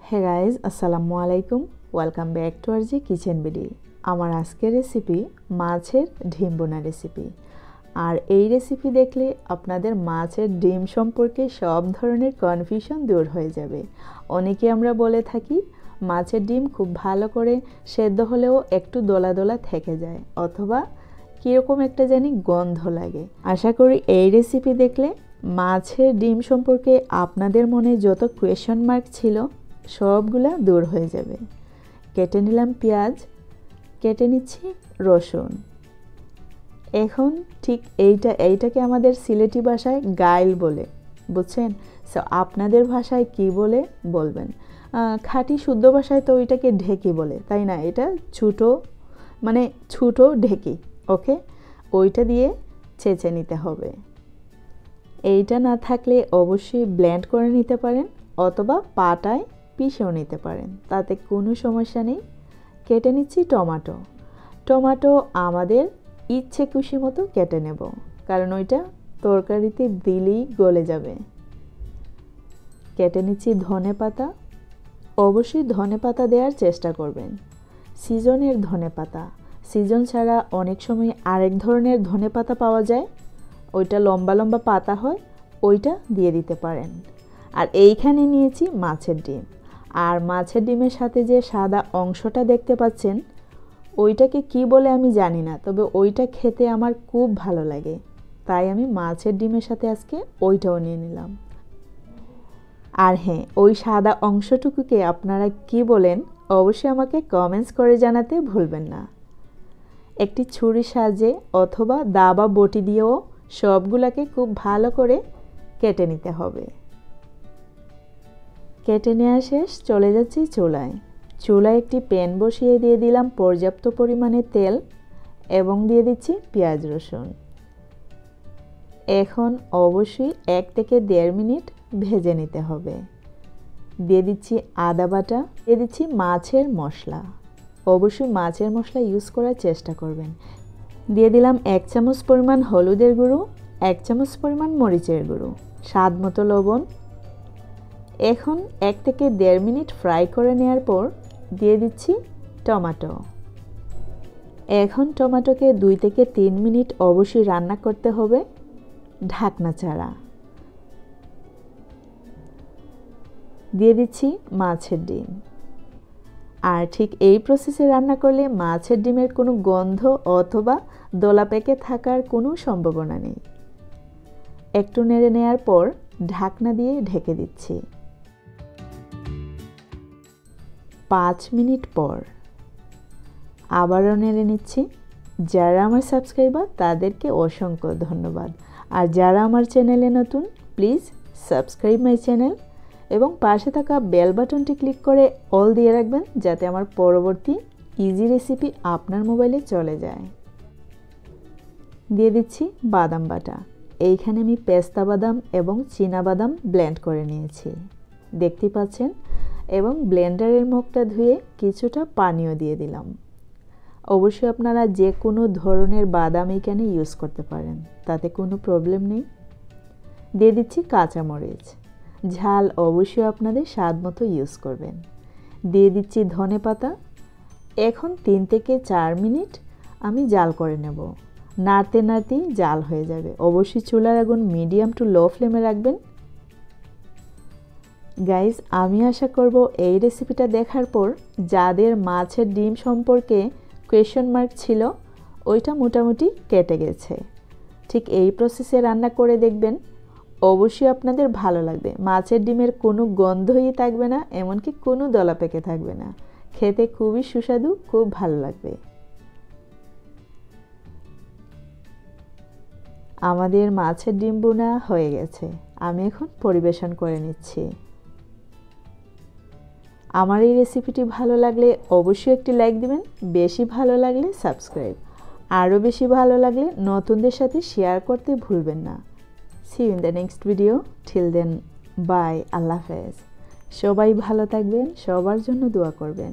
Hey guys আসসালামু আলাইকুম, welcome back to RG kitchen BD. আমার আজকের রেসিপি মাছের ডিম বোনা রেসিপি। আর এই রেসিপি দেখলে আপনাদের মাছের ডিম সম্পর্কে সব ধরনের কনফিউশন দূর হয়ে যাবে। অনেকে আমরা বলে থাকি মাছের ডিম খুব ভালো করে সেদ্ধ হলেও একটু দোলা দোলা থেকে যায়, অথবা কীরকম একটা জানি গন্ধ লাগে। আশা করি এই রেসিপি দেখলে মাছের ডিম সম্পর্কে আপনাদের মনে যত কোয়েশ্চন মার্ক ছিল সবগুলা দূর হয়ে যাবে। কেটে নিলাম পেঁয়াজ, কেটে নিচ্ছি রসুন। এখন ঠিক এইটাকে আমাদের সিলেটি ভাষায় গাইল বলে, বুঝছেন? সো আপনাদের ভাষায় কি বলে বলবেন। খাঁটি শুদ্ধ ভাষায় তো ওইটাকে ঢেকি বলে, তাই না? এটা ছোটো ঢেকি। ওকে, ওইটা দিয়ে ছেঁচে নিতে হবে। এইটা না থাকলে অবশ্যই ব্লেন্ড করে নিতে পারেন, অথবা পাটায় পিষেও নিতে পারেন, তাতে কোনো সমস্যা নেই। কেটে নিচ্ছি টমেটো আমাদের ইচ্ছে খুশি মতো কেটে নেব, কারণ ওইটা তরকারিতে দিলেই গলে যাবে। কেটে নিচ্ছি ধনেপাতা, অবশ্যই ধনেপাতা দেওয়ার চেষ্টা করবেন। সিজনের ধনেপাতা, সিজন ছাড়া অনেক সময় আরেক ধরনের ধনেপাতা পাওয়া যায়, ওইটা লম্বা লম্বা পাতা হয়, ওইটা দিয়ে দিতে পারেন। আর এইখানে নিয়েছি মাছের ডিম। আর মাছের ডিমের সাথে যে সাদা অংশটা দেখতে পাচ্ছেন, ওইটাকে কি বলে আমি জানি না, তবে ওইটা খেতে আমার খুব ভালো লাগে, তাই আমি মাছের ডিমের সাথে আজকে ওইটাও নিয়ে নিলাম। আর হ্যাঁ, ওই সাদা অংশটুকুকে আপনারা কি বলেন অবশ্যই আমাকে কমেন্টস করে জানাতে ভুলবেন না। একটি ছুরির সাহায্যে অথবা দা বা বটি দিয়েও সবগুলাকে খুব ভালো করে কেটে নিতে হবে। কেটে নেওয়া শেষ, চলে যাচ্ছি চুলায় একটি প্যান বসিয়ে দিয়ে দিলাম পর্যাপ্ত পরিমাণে তেল এবং দিয়ে দিচ্ছি পেঁয়াজ রসুন। এখন অবশ্যই 1 থেকে 1.5 মিনিট ভেজে নিতে হবে। দিয়ে দিচ্ছি আদা বাটা, দিয়ে দিচ্ছি মাছের মশলা। অবশ্যই মাছের মশলা ইউজ করার চেষ্টা করবেন। দিয়ে দিলাম 1 চামচ পরিমাণ হলুদের গুঁড়ো, 1 চামচ পরিমাণ মরিচের গুঁড়ো, স্বাদ মতো লবণ। এখন 1 থেকে 1.5 মিনিট ফ্রাই করে নেওয়ার পর দিয়ে দিচ্ছি টমেটো। এখন টমেটোকে 2 থেকে 3 মিনিট অবশ্যই রান্না করতে হবে ঢাকনা ছাড়া। দিয়ে দিচ্ছি মাছের ডিম। আর ঠিক এই প্রসেসে রান্না করলে মাছের ডিমের কোনো গন্ধ অথবা দলা পেকে থাকার কোনো সম্ভাবনা নেই। একটু নেড়ে নেওয়ার পর ঢাকনা দিয়ে ঢেকে দিচ্ছি। 5 মিনিট পর আবারও নেড়ে নিচ্ছি। যারা আমার সাবস্ক্রাইবার তাদেরকে অসংখ্য ধন্যবাদ, আর যারা আমার চ্যানেলে নতুন প্লিজ সাবস্ক্রাইব মাই চ্যানেল এবং পাশে থাকা বেল বাটনটি ক্লিক করে অল দিয়ে রাখবেন, যাতে আমার পরবর্তী ইজি রেসিপি আপনার মোবাইলে চলে যায়। দিয়ে দিচ্ছি বাদাম বাটা। এইখানে আমি পেস্তা বাদাম এবং চীনা বাদাম ব্লেন্ড করে নিয়েছি, দেখতে পাচ্ছেন। এবং ব্লেন্ডারের মুখটা ধুয়ে কিছুটা পানিও দিয়ে দিলাম। অবশ্যই আপনারা যে কোনো ধরনের বাদাম এখানে ইউজ করতে পারেন, তাতে কোনো প্রবলেম নেই। দিয়ে দিচ্ছি কাঁচামরিচ, ঝাল অবশ্যই আপনাদের স্বাদ মতো ইউজ করবেন। দিয়ে দিচ্ছি ধনেপাতা। এখন 3 থেকে 4 মিনিট আমি জাল করে নেব। নাড়তে নাড়তেই জাল হয়ে যাবে। অবশ্যই চুলার আগুন মিডিয়াম টু লো ফ্লেমে রাখবেন। গাইজ, আমি আশা করব এই রেসিপিটা দেখার পর যাদের মাছের ডিম সম্পর্কে কোয়েশ্চন মার্ক ছিল ওইটা মোটামুটি কেটে গেছে। ঠিক এই প্রসেসে রান্না করে দেখবেন, অবশ্যই আপনাদের ভালো লাগবে। মাছের ডিমের কোনো গন্ধই থাকবে না, এমনকি কোনো দলা পেকে থাকবে না। খেতে খুবই সুস্বাদু, খুব ভালো লাগবে। আমাদের মাছের ডিম বোনা হয়ে গেছে, আমি এখন পরিবেশন করে নিচ্ছি। আমার এই রেসিপিটি ভালো লাগলে অবশ্যই একটি লাইক দিবেন, বেশি ভালো লাগলে সাবস্ক্রাইব, আরও বেশি ভালো লাগলে নতুনদের সাথে শেয়ার করতে ভুলবেন না। See you in the next video. Till then, bye. আল্লাহ হাফেজ। সবাই ভালো থাকবেন, সবার জন্য দোয়া করবেন।